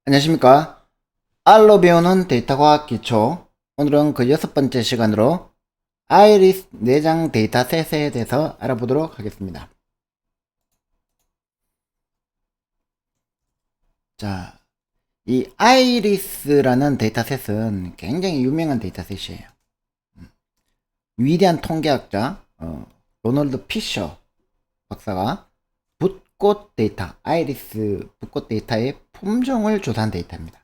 안녕하십니까. R로 배우는 데이터과학 기초. 오늘은 그 6번째 시간으로 아이리스 내장 데이터셋에 대해서 알아보도록 하겠습니다. 자, 이 아이리스라는 데이터셋은 굉장히 유명한 데이터셋이에요. 위대한 통계학자 로널드 피셔 박사가 붓꽃 데이터, 아이리스 붓꽃 데이터의 품종을 조사한 데이터입니다.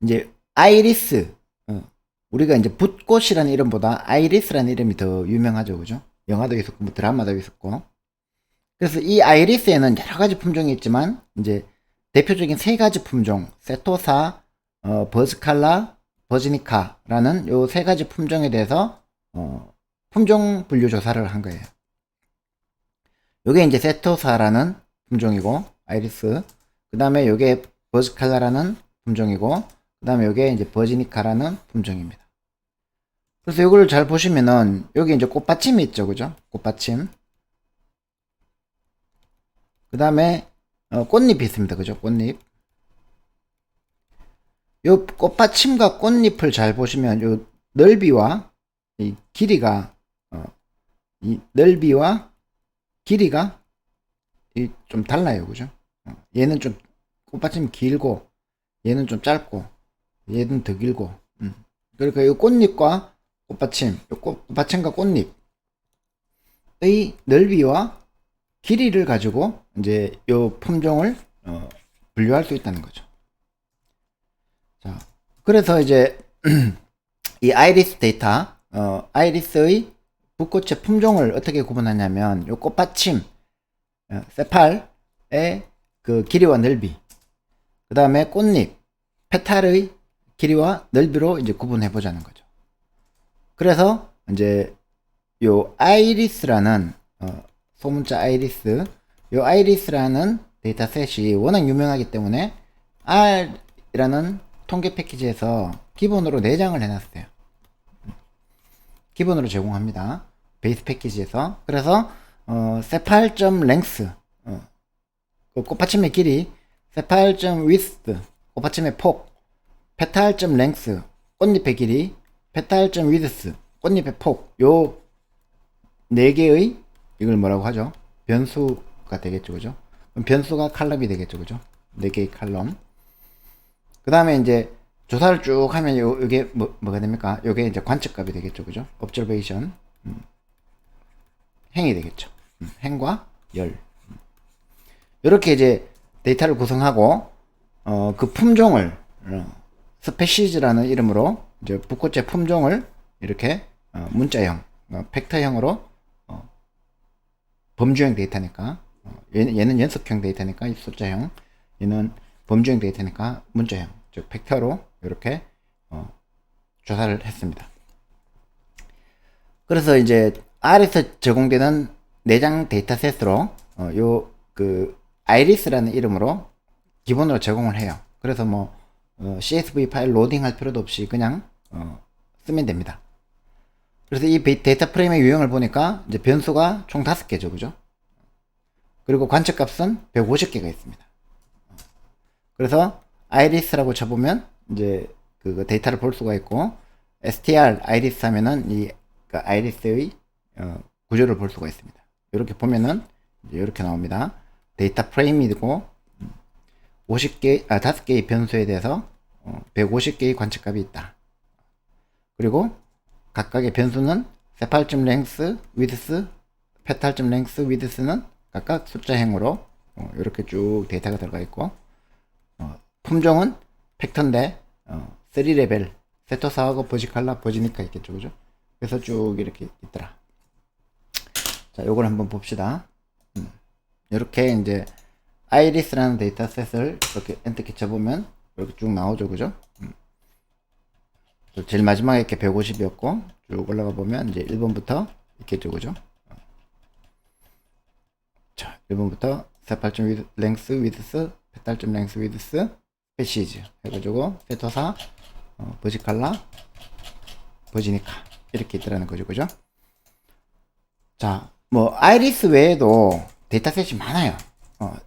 이제 아이리스, 우리가 이제 붓꽃이라는 이름보다 아이리스라는 이름이 더 유명하죠, 그죠? 영화도 있었고 뭐 드라마도 있었고. 그래서 이 아이리스에는 여러 가지 품종이 있지만 이제 대표적인 세 가지 품종, 세토사, 버즈칼라, 버지니카라는 요 세 가지 품종에 대해서 품종 분류 조사를 한 거예요. 요게 이제 세토사라는 품종이고 아이리스, 그 다음에 요게 버즈칼라라는 품종이고, 그 다음에 요게 이제 버지니카라는 품종입니다. 그래서 요걸 잘 보시면은 여기 이제 꽃받침이 있죠, 그죠? 꽃받침. 그 다음에 꽃잎이 있습니다, 그죠? 꽃잎. 요 꽃받침과 꽃잎을 잘 보시면 요 넓이와 이 길이가 이 넓이와 길이가 좀 달라요, 그죠? 얘는 좀 꽃받침이 길고 얘는 좀 짧고 얘는 더 길고. 그러니까 이 꽃잎과 꽃받침, 꽃받침과 꽃잎의 넓이와 길이를 가지고 이제 요 품종을 분류할 수 있다는 거죠. 자, 그래서 이제 이 아이리스 데이터, 아이리스의 붓꽃의 품종을 어떻게 구분하냐면 요 꽃받침, 세팔의 그 길이와 넓이, 그 다음에 꽃잎, 페탈의 길이와 넓이로 이제 구분해 보자는 거죠. 그래서 이제 요 아이리스라는 소문자 아이리스, 요 아이리스라는 데이터셋이 워낙 유명하기 때문에 R이라는 통계 패키지에서 기본으로 4장을 해놨어요. 기본으로 제공합니다. 베이스 패키지에서. 그래서 세팔.length, 그 꽃받침의 길이, 세팔.width, 꽃받침의 폭, 페탈.length, 꽃잎의 길이, 페탈.width, 꽃잎의 폭, 요 4개의 이걸 뭐라고 하죠? 변수가 되겠죠, 그죠? 그럼 변수가 칼럼이 되겠죠, 그죠? 4개의 칼럼. 그 다음에 이제 조사를 쭉 하면 요게 뭐가 됩니까? 요게 이제 관측값이 되겠죠, 그죠? observation, 행이 되겠죠. 행과 열. 이렇게 이제 데이터를 구성하고 그 품종을 스페시즈라는 이름으로 이제 붓꽃의 품종을 이렇게 문자형, 팩터형으로 범주형 데이터니까 얘는 연속형 데이터니까 숫자형, 얘는 범주형 데이터니까 문자형, 즉 팩터로 이렇게 조사를 했습니다. 그래서 이제 R에서 제공되는 내장 데이터셋으로 요 그 아이리스라는 이름으로 기본으로 제공을 해요. 그래서 뭐 CSV 파일 로딩할 필요도 없이 그냥 쓰면 됩니다. 그래서 이 데이터 프레임의 유형을 보니까 이제 변수가 총 5개죠, 그죠? 그리고 관측값은 150개가 있습니다. 그래서 아이리스라고 쳐보면 이제 그 데이터를 볼 수가 있고, str 아이리스 하면은 이 아이리스의 구조를 볼 수가 있습니다. 이렇게 보면은 이렇게 나옵니다. 데이터 프레임이고 5개의 변수에 대해서 150개의 관측값이 있다. 그리고 각각의 변수는 세팔.length, width, petal.length, width는 각각 숫자형으로 이렇게 쭉 데이터가 들어가 있고, 품종은 팩터인데 3레벨 세토사하고 버지칼라, 버지니카 있겠죠, 그죠? 그래서 쭉 이렇게 있더라. 자, 요걸 한번 봅시다. 이렇게 이제 아이리스라는 데이터셋을 이렇게 엔터키 쳐보면 이렇게 쭉 나오죠, 그죠? 제일 마지막에 이렇게 150이었고 쭉 올라가 보면 이제 1번부터 있겠죠, 그죠? 자, 1번부터 세팔.length, width, petal.length, width, species 해가지고 세토사, 버지칼라, 버지니카 이렇게 있더라는 거죠, 그죠? 자, 뭐 아이리스 외에도 데이터셋이 많아요.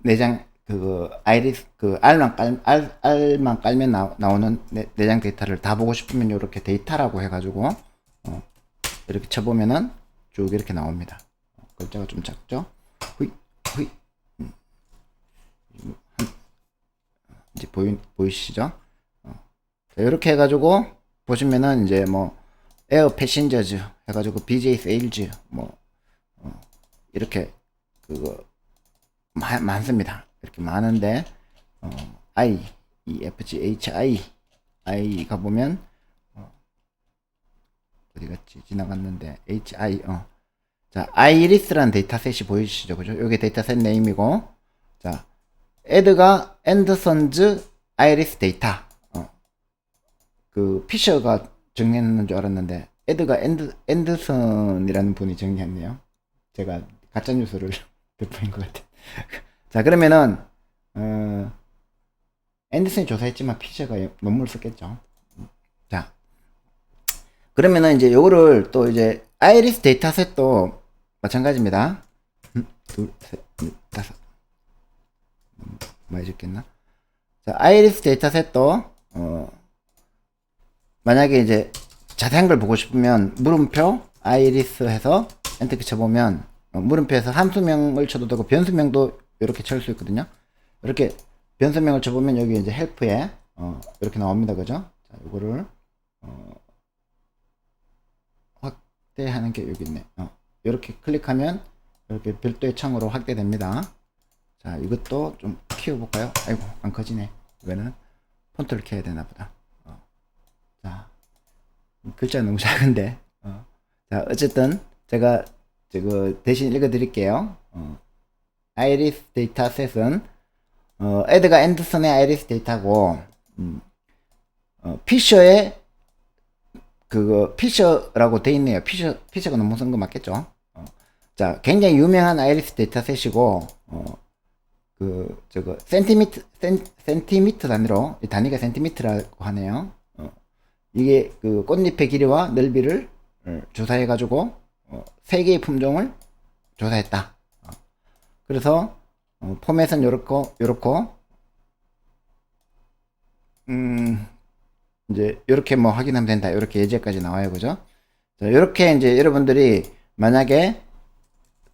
내장 그 아이리스 그 R만 깔면 나오는 내장 데이터를 다 보고 싶으면 이렇게 데이터라고 해가지고 이렇게 쳐보면은 쭉 이렇게 나옵니다. 글자가 좀 작죠? 후이 후이 이제 보이시죠? 이렇게 해가지고 보시면은 이제 뭐 에어 패신저즈 해가지고 BJ 세일즈 뭐 이렇게 그거 많습니다. 이렇게 많은데 I, EFG, I 가보면 어디 갔지? 지나갔는데 HI 자, 아이리스라는 데이터셋이 보이시죠? 그죠? 요게 데이터셋 네임이고 자, 에드가 앤더슨즈 아이리스 데이터 그 피셔가 정리했는 줄 알았는데 에드가 앤더슨이라는 분이 정리했네요. 제가 가짜뉴스를 덮은 것 같아요. 자, 그러면은 앤더슨이 조사했지만 피셔가 논문을 썼겠죠. 자, 그러면은 이제 요거를 또 이제 아이리스 데이터셋도 마찬가지입니다. 둘, 셋, 넷, 다섯. 많이 적겠나? 자, 아이리스 데이터셋도 만약에 이제 자세한 걸 보고 싶으면 물음표 아이리스 해서 엔터키 쳐보면 물음표에서 함수명을 쳐도 되고 변수명도 이렇게 칠 수 있거든요. 이렇게 변수명을 쳐보면 여기 이제 헬프에 이렇게 나옵니다. 그죠? 자, 이거를 확대하는 게 여기 있네. 이렇게 클릭하면 이렇게 별도의 창으로 확대됩니다. 자, 이것도 좀 키워볼까요? 아이고, 안 커지네. 이거는 폰트를 켜야 되나 보다. 자, 글자가 너무 작은데. 자, 어쨌든 제가 대신 읽어드릴게요. 아이리스 데이터셋은 에드가 앤더슨의 아이리스 데이터고 피셔의 피셔라고 돼 있네요. 피셔가 너무 쓴 거 맞겠죠? 자, 굉장히 유명한 아이리스 데이터셋이고 센티미터 단위로 이 단위가 센티미터라고 하네요. 이게 그 꽃잎의 길이와 넓이를 조사해 가지고 3개의 품종을 조사했다. 그래서 포맷은 요렇고 이제 요렇게 뭐 확인하면 된다. 이렇게 예제까지 나와요. 그죠? 자, 요렇게 이제 여러분들이 만약에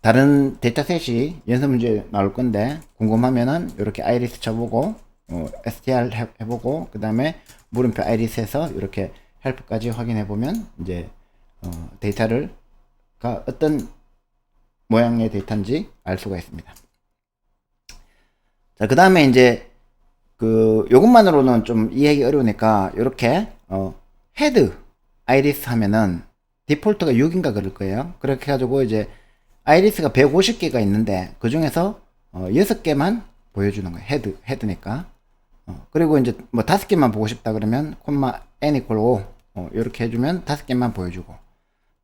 다른 데이터셋이 연습 문제 나올 건데 궁금하면은 이렇게 아이리스 쳐보고 str 해보고 그 다음에 물음표 아이리스에서 이렇게 헬프까지 확인해 보면 이제 데이터가 어떤 모양의 데이터인지 알 수가 있습니다. 자, 그 다음에 이제 요것만으로는 좀 이해하기 어려우니까 이렇게 헤드 아이리스 하면은 디폴트가 6인가 그럴 거예요. 그렇게 해가지고 이제 아이리스가 150개가 있는데 그 중에서 6개만 보여주는 거예요. 헤드니까. 그리고 이제 뭐 5개만 보고 싶다 그러면 콤마 n equal 5 이렇게 해주면 5개만 보여주고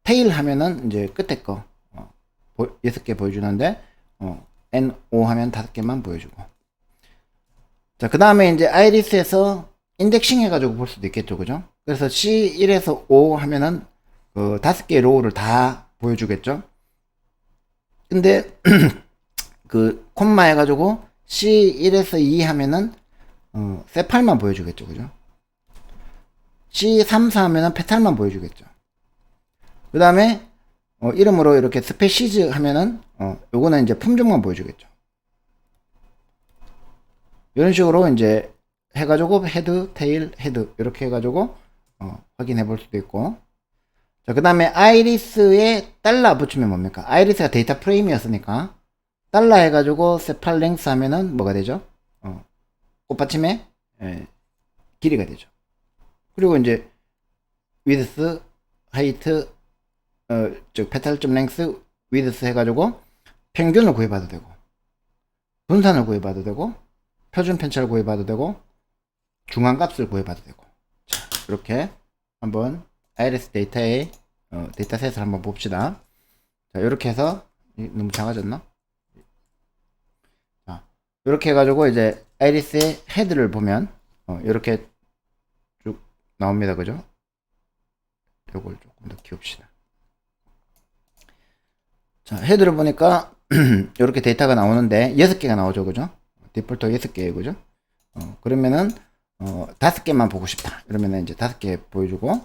테일 하면은 이제 끝에 거 6개 보여주는데 n5 하면 5개만 보여주고. 자, 그 다음에 이제 아이리스에서 인덱싱 해가지고 볼 수도 있겠죠. 그죠? 그래서 C1에서 5 하면은 5개의 로우를 다 보여주겠죠. 근데 콤마 해가지고 C1에서 2 하면은 세팔만 보여주겠죠. 그죠? C3, 4 하면은 페탈만 보여주겠죠. 그 다음에 이름으로 이렇게 스페시즈 하면은 요거는 이제 품종만 보여주겠죠. 이런 식으로 이제 해가지고 헤드, 테일, 헤드 이렇게 해가지고 확인해 볼 수도 있고. 자, 그 다음에 아이리스에 달러 붙이면 뭡니까? 아이리스가 데이터 프레임이었으니까 달러 해가지고 세팔 랭스 하면은 뭐가 되죠? 꽃받침의 길이가 되죠. 그리고 이제 width, height, 즉 petal length, width 해가지고 평균을 구해봐도 되고 분산을 구해봐도 되고 표준 편차를 구해봐도 되고 중앙값을 구해봐도 되고. 자, 이렇게 한번 아이리스 데이터의 데이터셋을 한번 봅시다. 자, 이렇게 해서 너무 작아졌나? 자, 이렇게 해가지고 이제 아이리스의 헤드를 보면 이렇게 쭉 나옵니다. 그죠? 요걸 조금 더 키웁시다. 자, 헤드를 보니까 이렇게 데이터가 나오는데 6개가 나오죠. 그죠? 디폴트 6개예요. 그죠? 그러면은, 5개만 보고 싶다. 그러면은 이제 5개 보여주고,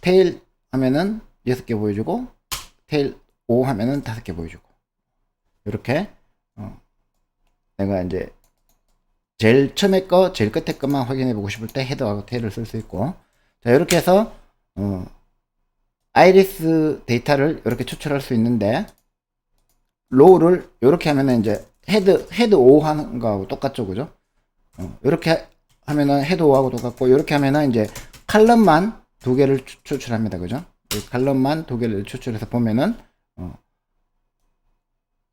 테일 하면은 6개 보여주고, 테일 5 하면은 5개 보여주고. 이렇게, 내가 이제, 제일 처음에 거, 제일 끝에 것만 확인해 보고 싶을 때 헤더하고 테일을 쓸 수 있고. 자, 이렇게 해서, 아이리스 데이터를 이렇게 추출할 수 있는데, 로우를 이렇게 하면은 이제 헤드 5 하는 거하고 똑같죠. 그죠? 이렇게 하면은 헤드 5하고 똑같고, 이렇게 하면은 이제 칼럼만 2개를 추출합니다. 그죠? 이 칼럼만 2개를 추출해서 보면은,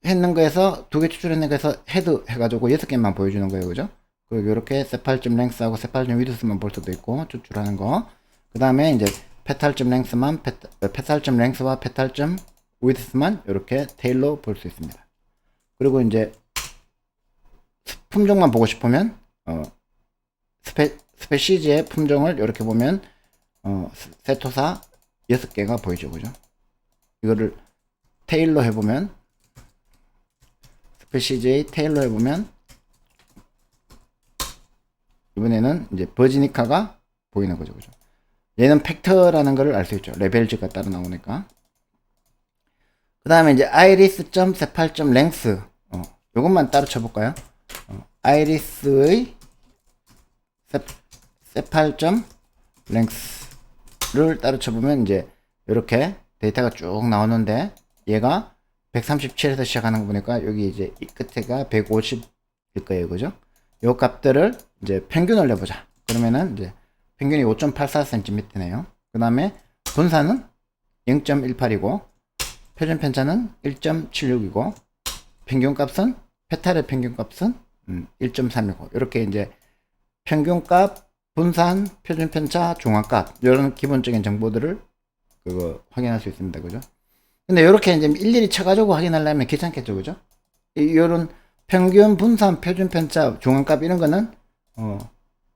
했는 거에서 2개 추출했는 거에서 헤드 해가지고 6개만 보여주는 거예요. 그죠? 그리고 이렇게 세팔점 랭스하고 세팔점 위드스만 볼 수도 있고, 추출하는 거. 그 다음에 이제 페탈점 랭스만, 페탈점 랭스와 페탈점 위드스만 이렇게 테일로 볼 수 있습니다. 그리고 이제 품종만 보고 싶으면, 스페시지의 품종을 이렇게 보면, 세토사 6개가 보이죠. 그죠? 이거를 테일로 해보면, 스페시지의 테일로 해보면, 이번에는 이제 버지니카가 보이는 거죠. 그죠? 얘는 팩터라는 거를 알 수 있죠. 레벨즈가 따로 나오니까. 그 다음에 이제 iris.sepal.length 요것만 따로 쳐볼까요? iris의 sepal.length를 따로 쳐보면 이제 이렇게 데이터가 쭉 나오는데 얘가 137에서 시작하는 거 보니까 여기 이제 이 끝에가 150일 거예요. 그죠? 요 값들을 이제 평균을 내보자. 그러면은 이제 평균이 5.84cm네요. 그 다음에 분산은 0.18이고 표준 편차는 1.76이고 평균값은 페탈의 평균값은 1.3이고 이렇게 이제 평균값, 분산, 표준 편차, 중앙값 이런 기본적인 정보들을 확인할 수 있습니다. 그죠? 근데 이렇게 이제 일일이 쳐가지고 확인하려면 귀찮겠죠. 그죠? 이런 평균, 분산, 표준 편차, 중앙값 이런 거는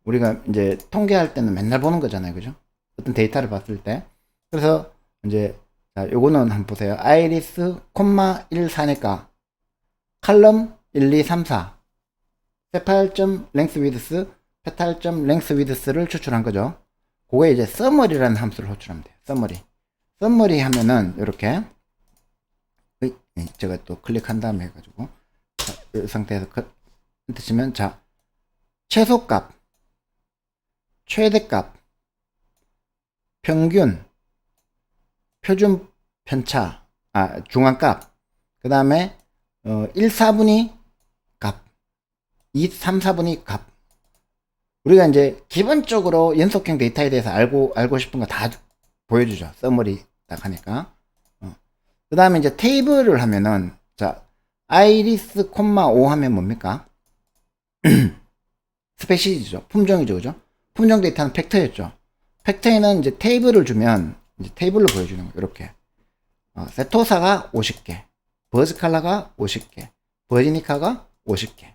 우리가 이제 통계할 때는 맨날 보는 거잖아요. 그죠? 어떤 데이터를 봤을 때. 그래서 이제 자, 요거는 한번 보세요. 아이리스, 콤마 1, 4니까 칼럼 1, 2, 3, 4 세팔점 랭스 위드스, 페탈점 랭스 위드스를 추출한 거죠. 그거에 이제 서머리라는 함수를 호출하면 돼요. 서머리 하면은 이렇게 제가 또 클릭한 다음에 해가지고 자, 이 상태에서 엔터 치면 자 최소값, 최대값, 평균, 표준 편차, 중앙값, 그 다음에 1, 4분의 값, 2, 3, 4분의 값. 우리가 이제 기본적으로 연속형 데이터에 대해서 알고 싶은 거 다 보여주죠. 서머리 딱 하니까. 그 다음에 이제 테이블을 하면은 자 아이리스, 5 하면 뭡니까? 스페시지죠. 품종이죠. 그죠? 품종 데이터는 팩터였죠. 팩터에는 이제 테이블을 주면 이제 테이블로 보여주는 거예요. 이렇게. 세토사가 50개, 버즈칼라가 50개, 버지니카가 50개.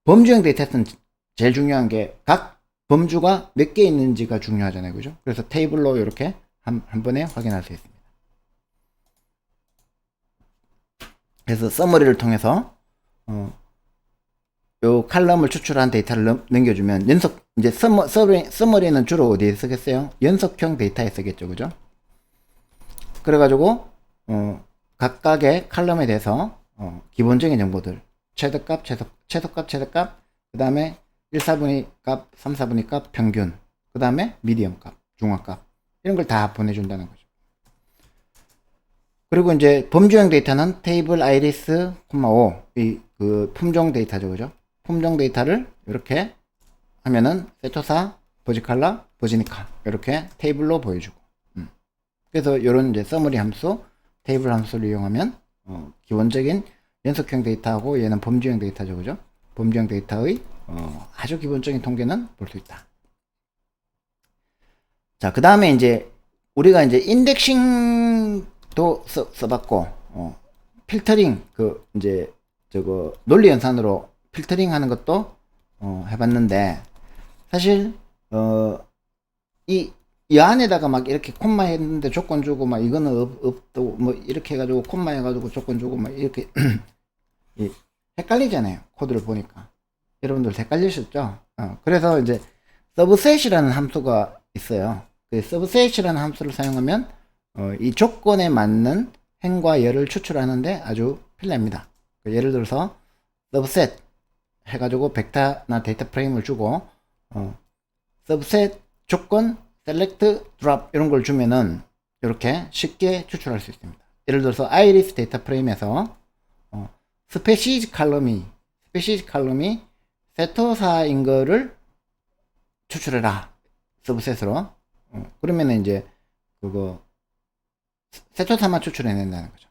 범주형 데이터는 제일 중요한 게 각 범주가 몇 개 있는지가 중요하잖아요. 그죠? 그래서 테이블로 이렇게 한 번에 확인할 수 있습니다. 그래서 서머리를 통해서 요 칼럼을 추출한 데이터를 넘겨주면 이제 서머리는 주로 어디에 쓰겠어요? 연속형 데이터에 쓰겠죠. 그죠? 그래가지고 각각의 칼럼에 대해서 기본적인 정보들 최대값, 최소값, 그 다음에 1, 4분의 값, 3, 4분의 값, 평균, 그 다음에 미디엄 값, 중앙값 이런 걸 다 보내준다는 거죠. 그리고 이제 범주형 데이터는 테이블 아이리스, 5 그 품종 데이터죠. 그죠? 품종 데이터를 이렇게 하면은 세토사, 버지칼라, 버지니카 이렇게 테이블로 보여주고 그래서 이런 이제 서머리 함수, 테이블 함수를 이용하면 기본적인 연속형 데이터하고 얘는 범주형 데이터죠. 그죠? 범주형 데이터의 아주 기본적인 통계는 볼 수 있다. 자, 그 다음에 이제 우리가 이제 인덱싱도 써봤고 필터링 이제 논리 연산으로 필터링 하는 것도 해봤는데 사실 이 안에다가 막 이렇게 콤마 했는데 조건 주고 막 이거는 없고 뭐 이렇게 해가지고 콤마 해가지고 조건 주고 막 이렇게 헷갈리잖아요. 코드를 보니까. 여러분들 헷갈리셨죠? 그래서 이제 서브셋이라는 함수가 있어요. 그 서브셋이라는 함수를 사용하면 이 조건에 맞는 행과 열을 추출하는데 아주 편리합니다. 예를 들어서 서브셋 해가지고 벡터나 데이터 프레임을 주고 서브셋 조건 셀렉트 드롭 이런 걸 주면은 이렇게 쉽게 추출할 수 있습니다. 예를 들어서 아이리스 데이터 프레임에서 스페시즈 칼럼이 세토사인 거를 추출해라 서브셋으로. 그러면은 이제 그거 세토사만 추출해낸다는 거죠.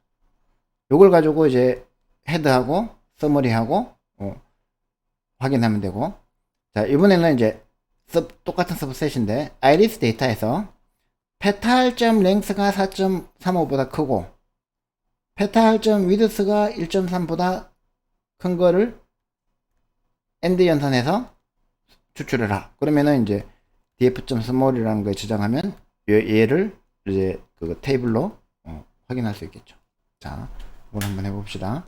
요걸 가지고 이제 헤드하고 서머리하고 확인하면 되고. 자, 이번에는 이제 똑같은 서브셋인데 아이리스 데이터에서 페탈점 랭스가 4.35보다 크고 페탈점 위드스가 1.3보다 큰 거를 엔드 연산해서 추출해라. 그러면은 이제 df.small이라는 거에 저장하면 얘를 이제 그 테이블로 확인할 수 있겠죠. 자, 이걸 한번 해봅시다.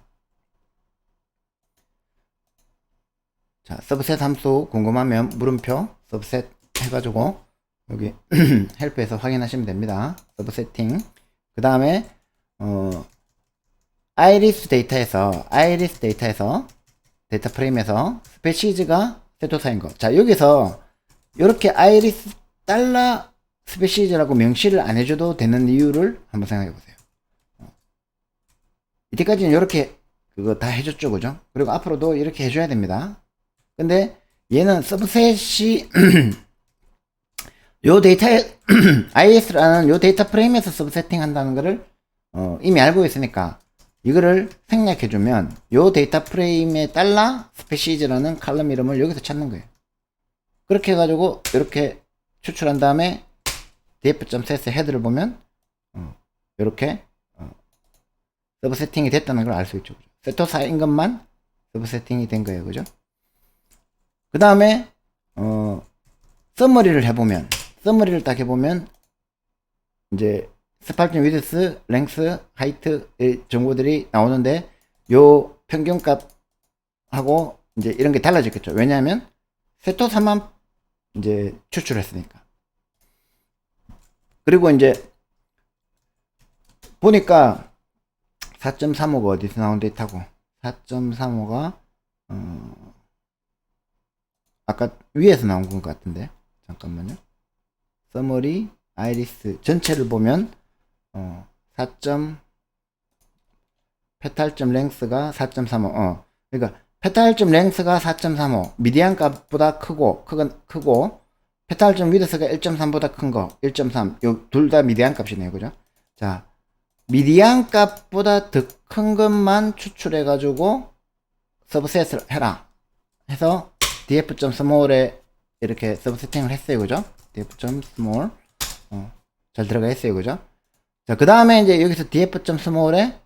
자, 서브셋 함수 궁금하면 물음표 서브셋 해가지고 여기 헬프에서 확인하시면 됩니다. 서브세팅. 그 다음에 아이리스 데이터에서 데이터 프레임에서 스페시즈가 세토사인 거. 자, 여기서 이렇게 아이리스 달러 스페시즈라고 명시를 안 해줘도 되는 이유를 한번 생각해 보세요. 이때까지는 이렇게 그거 다 해줬죠, 그죠? 그리고 앞으로도 이렇게 해줘야 됩니다. 근데 얘는 서브셋이 요 데이터에 IS라는 요 데이터 프레임에서 서브세팅 한다는 거를 이미 알고 있으니까 이거를 생략해주면 요 데이터 프레임에 달라 스페시즈라는 칼럼 이름을 여기서 찾는 거예요. 그렇게 해가지고 이렇게 추출한 다음에 df.set의 헤드를 보면 이렇게 서브세팅이 됐다는 걸 알 수 있죠. 세토사인 것만 서브세팅이 된 거예요, 그죠? 그 다음에 서머리를 해보면 서머리를 딱 해보면 이제 스파르틴 위드스, 랭스, 하이트의 정보들이 나오는데 요 평균값하고 이제 이런 게 달라졌겠죠. 왜냐하면 세토사만 이제 추출했으니까. 그리고 이제 보니까 4.35가 어디서 나온 데이터고 4.35가 아까 위에서 나온 것 같은데 잠깐만요. 서머리 아이리스 전체를 보면 4. 페탈점 랭스가 4.35 그러니까 페탈점 랭스가 4.35 미디안 값보다 크고 페탈점 위드스가 1.3보다 큰 거 1.3 요 둘 다 미디안 값이네요, 그죠? 자, 미디안 값보다 더 큰 것만 추출해 가지고 서브셋을 해라 해서 df.small에 이렇게 서브세팅을 했어요, 그죠? df.small 잘 들어가 있어요, 그죠? 자, 그 다음에 이제 여기서 df.small에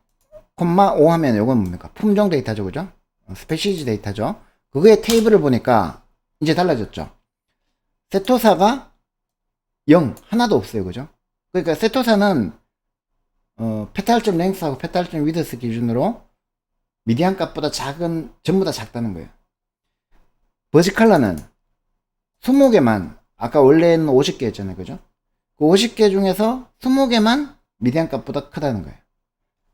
콤마 5 하면 요건 뭡니까? 품종 데이터죠, 그죠? 스페시즈 데이터죠. 그거의 테이블을 보니까 이제 달라졌죠. 세토사가 0 하나도 없어요, 그죠? 그러니까 세토사는 페탈점 랭스하고 페탈점 위드스 기준으로 미디안 값보다 작은 전부 다 작다는 거예요. 버지칼라는 20개만 아까 원래는 50개였잖아요, 그죠? 그 50개 중에서 20개만 미디안 값보다 크다는 거예요.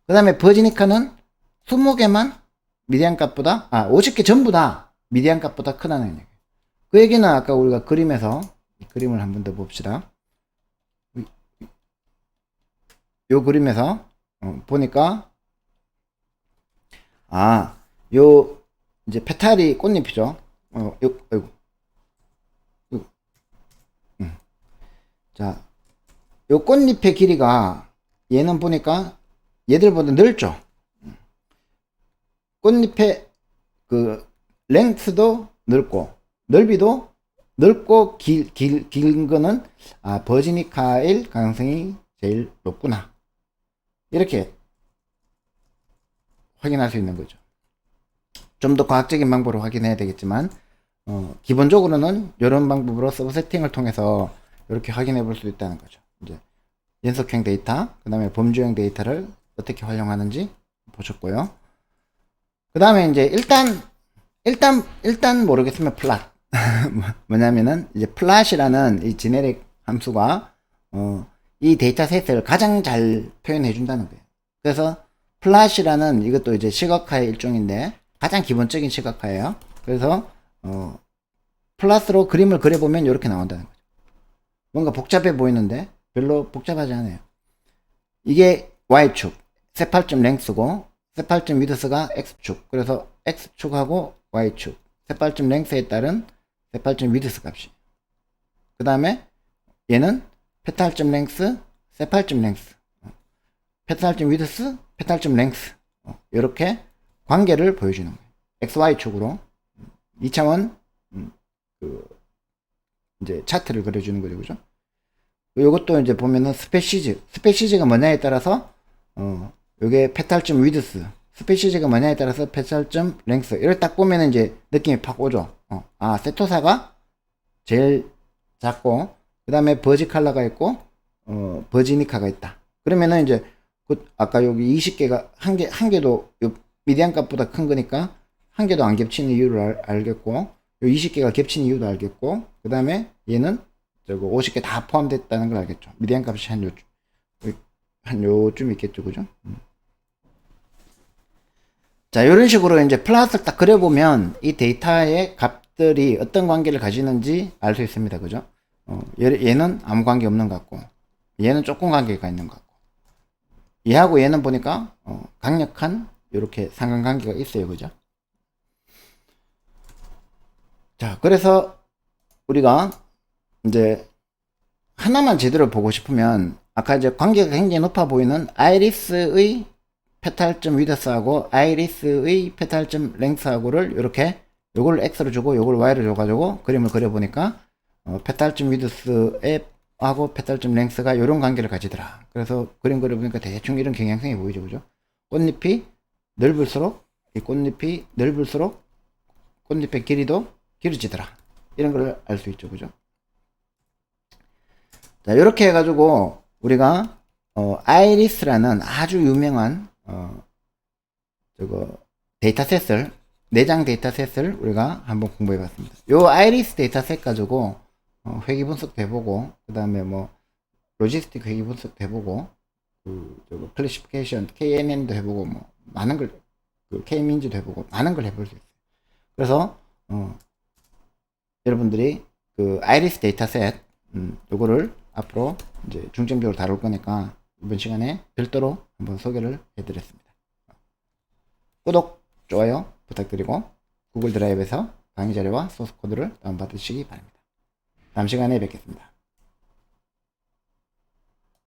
그 다음에 버지니카는 20개만 미디안 값보다 50개 전부 다 미디안 값보다 크다는 얘기예요. 그 얘기는 아까 우리가 그림에서 이 그림을 한 번 더 봅시다. 요 그림에서 보니까 요 이제 페탈이 꽃잎이죠. 자, 요 꽃잎의 길이가 얘는 보니까 얘들보다 넓죠. 꽃잎의 그 랭스도 넓고 넓이도 넓고 긴 거는 버지니카일 가능성이 제일 높구나. 이렇게 확인할 수 있는 거죠. 좀 더 과학적인 방법으로 확인해야 되겠지만 기본적으로는 이런 방법으로 서브 세팅을 통해서 이렇게 확인해 볼 수 있다는 거죠. 이제 연속형 데이터, 그 다음에 범주형 데이터를 어떻게 활용하는지 보셨고요. 그 다음에 이제 일단 모르겠으면 플랫. 뭐냐면은 이제 플랫이라는 이 제네릭 함수가 이 데이터셋을 가장 잘 표현해 준다는 거예요. 그래서 플랫이라는 이것도 이제 시각화의 일종인데 가장 기본적인 시각화예요. 그래서 플랫으로 그림을 그려보면 이렇게 나온다는 거죠. 뭔가 복잡해 보이는데 별로 복잡하지 않아요. 이게 Y축, 세팔점 랭스고 세팔점 위드스가 X축. 그래서 X축하고 Y축, 세팔점 랭스에 따른 세팔점 위드스 값이. 그 다음에 얘는 페탈점 랭스, 세팔점 랭스, 페탈점 위드스, 페탈점 랭스. 이렇게 관계를 보여주는 거예요. XY축으로 2차원 이제 차트를 그려주는 거죠, 그죠? 요것도 이제 보면은 스페시즈가 뭐냐에 따라서 요게 페탈점 위드스, 스페시즈가 뭐냐에 따라서 페탈점 랭스. 이걸 딱 보면은 이제 느낌이 팍 오죠. 세토사가 제일 작고 그 다음에 버지칼라가 있고 버지니카가 있다. 그러면은 이제 아까 여기 20개가 한 개도 미디안 값보다 큰 거니까 한 개도 안 겹치는 이유를 알겠고, 요 20개가 겹치는 이유도 알겠고, 그 다음에 얘는 저거 50개 다 포함됐다는 걸 알겠죠. 미디안 값이 한 요쯤 있겠죠, 그죠? 자, 이런 식으로 이제 플랫을 딱 그려보면 이 데이터의 값들이 어떤 관계를 가지는지 알 수 있습니다, 그죠? 얘는 아무 관계 없는 것 같고, 얘는 조금 관계가 있는 것 같고, 얘하고 얘는 보니까 강력한 이렇게 상관관계가 있어요, 그죠? 자, 그래서 우리가 이제 하나만 제대로 보고 싶으면 아까 이제 관계가 굉장히 높아 보이는 아이리스의 페탈점 위드스하고 아이리스의 페탈점 랭스하고를 이렇게 요걸 X로 주고 요걸 Y로 줘가지고 그림을 그려보니까 페탈점 위드스에 하고 페탈점 랭스가 이런 관계를 가지더라. 그래서 그림 그려보니까 대충 이런 경향성이 보이죠, 그죠? 꽃잎이 넓을수록 이 꽃잎이 넓을수록 꽃잎의 길이도 길어지더라. 이런 걸 알 수 있죠, 그죠? 자, 이렇게 해가지고 우리가 아이리스라는 아주 유명한 저거 데이터셋을, 내장 데이터셋을 우리가 한번 공부해 봤습니다. 요 아이리스 데이터셋 가지고 회귀 분석도 해보고, 그 다음에 뭐 로지스틱 회귀 분석도 해보고, 저거 클래시피케이션 KNN도 해보고, 뭐 많은 걸, K민지도 해보고 많은 걸 해볼 수 있어요. 그래서 여러분들이 아이리스 데이터셋 요거를 앞으로 이제 중점적으로 다룰 거니까 이번 시간에 별도로 한번 소개를 해드렸습니다. 구독, 좋아요 부탁드리고 구글 드라이브에서 강의 자료와 소스 코드를 다운받으시기 바랍니다. 다음 시간에 뵙겠습니다.